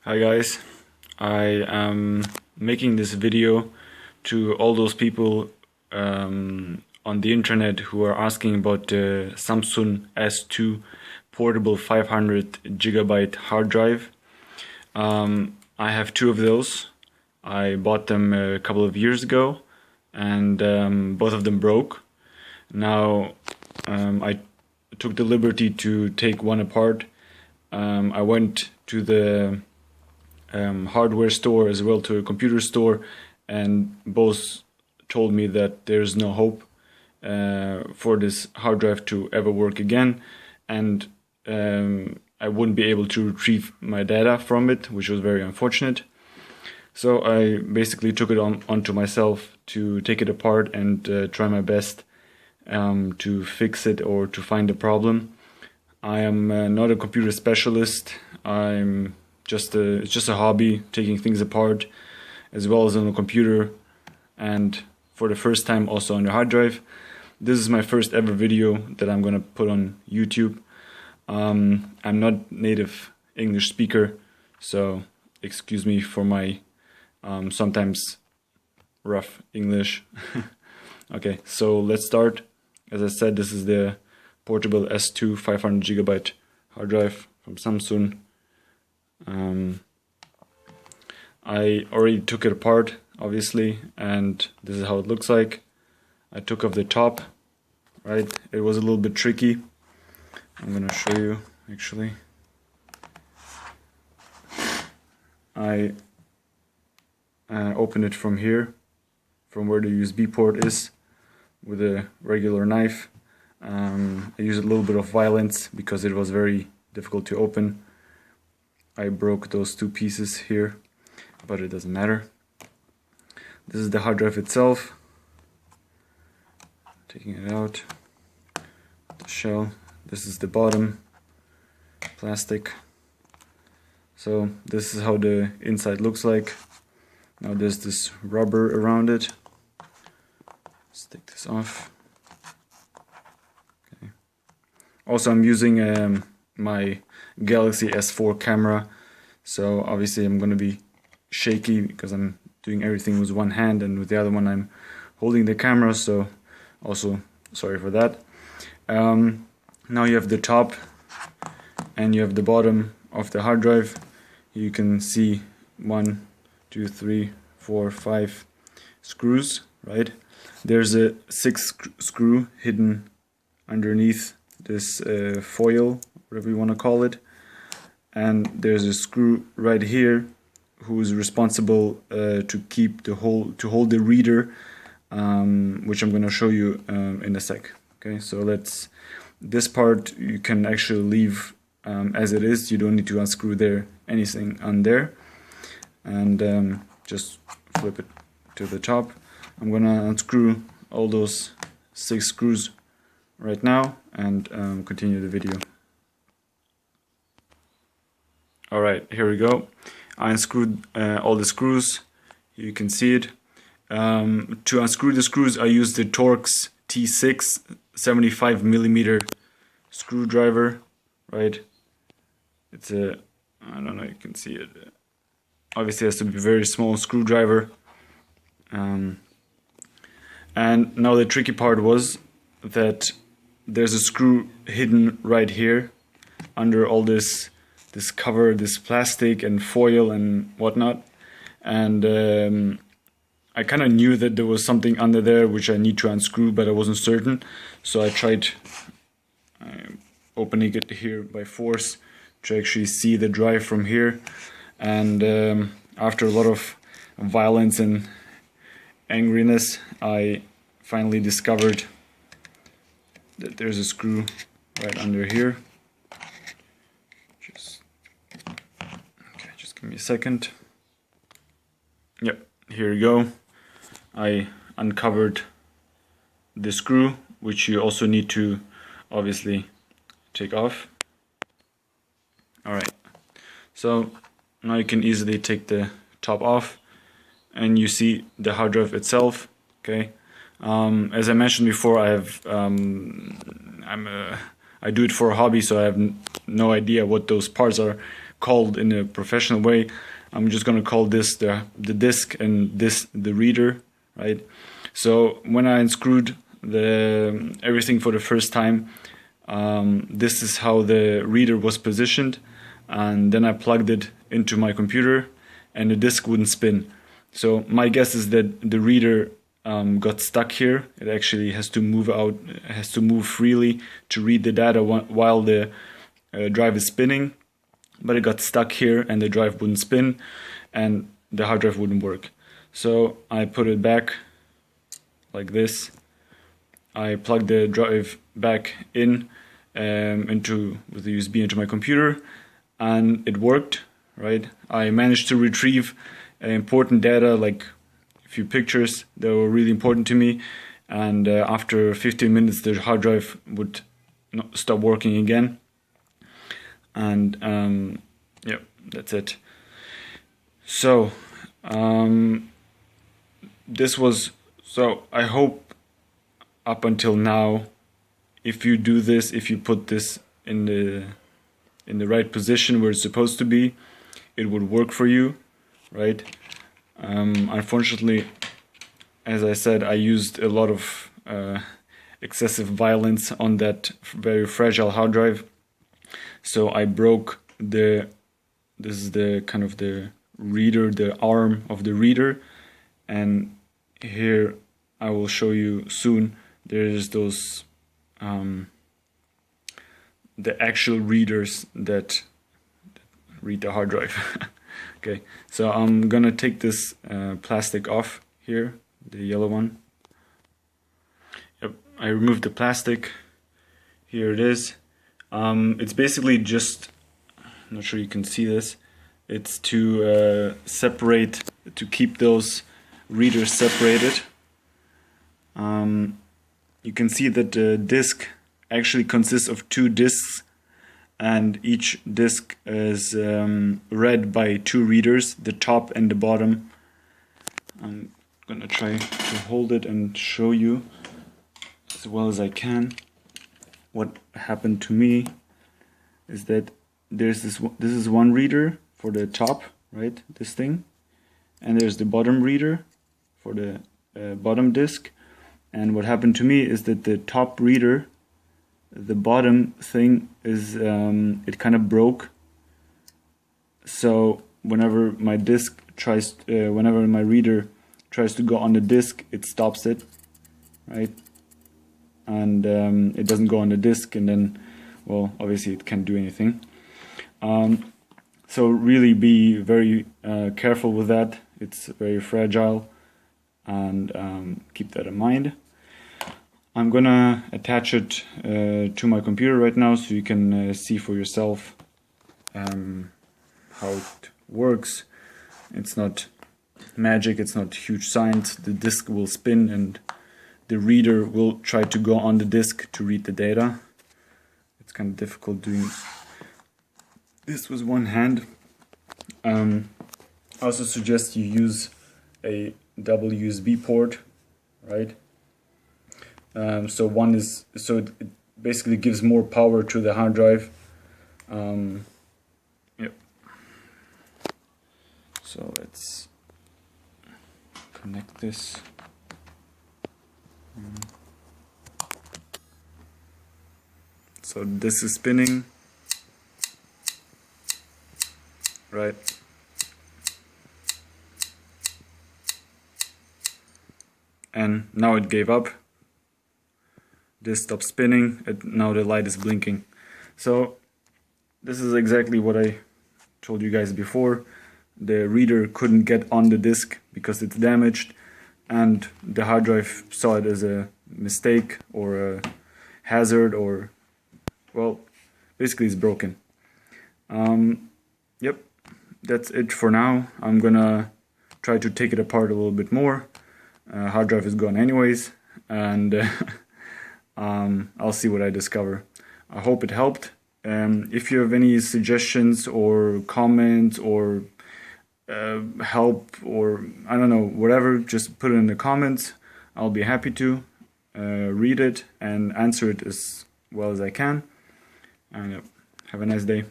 Hi guys, I am making this video to all those people on the internet who are asking about the Samsung S2 portable 500 GB hard drive. I have two of those. I bought them a couple of years ago and both of them broke. Now I took the liberty to take one apart. I went to the hardware store as well to a computer store, and both told me that there's no hope for this hard drive to ever work again, and I wouldn't be able to retrieve my data from it, which was very unfortunate. So I basically took it onto myself to take it apart and try my best to fix it or to find the problem. I am not a computer specialist. It's just a hobby, taking things apart as well as on a computer, and for the first time also on the hard drive. This is my first ever video that I'm gonna put on YouTube. I'm not native English speaker, so excuse me for my sometimes rough English. Okay, so let's start. As I said, this is the portable S2 500 GB hard drive from Samsung. I already took it apart, obviously, and this is how it looks like. I took off the top, right? It was a little bit tricky. I'm gonna show you, actually. I opened it from here, from where the USB port is, with a regular knife. I used a little bit of violence because it was very difficult to open. I broke those two pieces here, but it doesn't matter. This is the hard drive itself. Taking it out, the shell. This is the bottom, plastic. So this is how the inside looks like. Now there's this rubber around it. Let's take this off. Okay. Also, I'm using my Galaxy S4 camera, so obviously I'm gonna be shaky because I'm doing everything with one hand, and with the other one I'm holding the camera, so also sorry for that. Now you have the top and you have the bottom of the hard drive. You can see 1, 2, 3, 4, 5 screws, right? There's a 6th screw hidden underneath this foil, whatever you want to call it, and there's a screw right here who is responsible to hold the reader, which I'm going to show you in a sec. Okay, so this part you can actually leave as it is. You don't need to unscrew anything on there, and just flip it to the top. I'm going to unscrew all those 6 screws right now and continue the video. Alright, here we go. I unscrewed all the screws. You can see it. To unscrew the screws, I used the Torx T6X75mm screwdriver, right? It's I don't know, you can see it. Obviously it has to be a very small screwdriver. And now the tricky part was that there's a screw hidden right here under all this cover, this plastic and foil and whatnot, and I kind of knew that there was something under there which I need to unscrew, but I wasn't certain, so I tried opening it here by force to actually see the drive from here, and after a lot of violence and angriness, I finally discovered that there's a screw right under here. Just give me a second. Yep, here you go. I uncovered the screw, which you also need to obviously take off. Alright, so now you can easily take the top off, and you see the hard drive itself. Okay, as I mentioned before, I do it for a hobby, so I have no idea what those parts are called in a professional way. I'm just gonna call this the disk and this the reader, right? So when I unscrewed everything for the first time, this is how the reader was positioned, and then I plugged it into my computer and the disk wouldn't spin. So my guess is that the reader got stuck here. It actually has to move out, has to move freely to read the data while the drive is spinning, but it got stuck here and the drive wouldn't spin and the hard drive wouldn't work. So I put it back like this. I plugged the drive back in with the USB into my computer, and it worked, right? I managed to retrieve important data, like a few pictures that were really important to me, and after 15 minutes the hard drive would stop working again, and yeah, that's it. So I hope up until now, if you do this, if you put this in the right position where it's supposed to be, it would work for you, right? Unfortunately, as I said, I used a lot of excessive violence on that very fragile hard drive, so I broke this is the kind of the reader, the arm of the reader, and here I will show you soon. There's those the actual readers that read the hard drive. Okay, so I'm gonna take this plastic off here, the yellow one. Yep, I removed the plastic. Here it is. It's basically just, I'm not sure you can see this, it's to separate, to keep those readers separated. You can see that the disk actually consists of 2 disks, and each disk is read by 2 readers, the top and the bottom. I'm gonna try to hold it and show you as well as I can. What happened to me is that there's this is one reader for the top, right, this thing, and there's the bottom reader for the bottom disk. And what happened to me is that the top reader, the bottom thing is it kind of broke. So whenever my reader tries to go on the disk, it stops it, right? And it doesn't go on the disk, and then, well, obviously it can't do anything. So really be very careful with that. It's very fragile, and keep that in mind. I'm gonna attach it to my computer right now so you can see for yourself how it works. It's not magic, it's not huge science. The disk will spin and the reader will try to go on the disk to read the data. It's kind of difficult doing this with one hand. I also suggest you use a double USB port, right? So it basically gives more power to the hard drive. Yep. So let's connect this. So this is spinning, right? And now it gave up. This stopped spinning, and now the light is blinking. So this is exactly what I told you guys before. The reader couldn't get on the disk because it's damaged, and the hard drive saw it as a mistake or a hazard, or, well, basically it's broken. Yep, that's it for now. I'm gonna try to take it apart a little bit more. Hard drive is gone anyways, and I'll see what I discover. I hope it helped. If you have any suggestions or comments or help, or I don't know, whatever, just put it in the comments. I'll be happy to read it and answer it as well as I can. And have a nice day.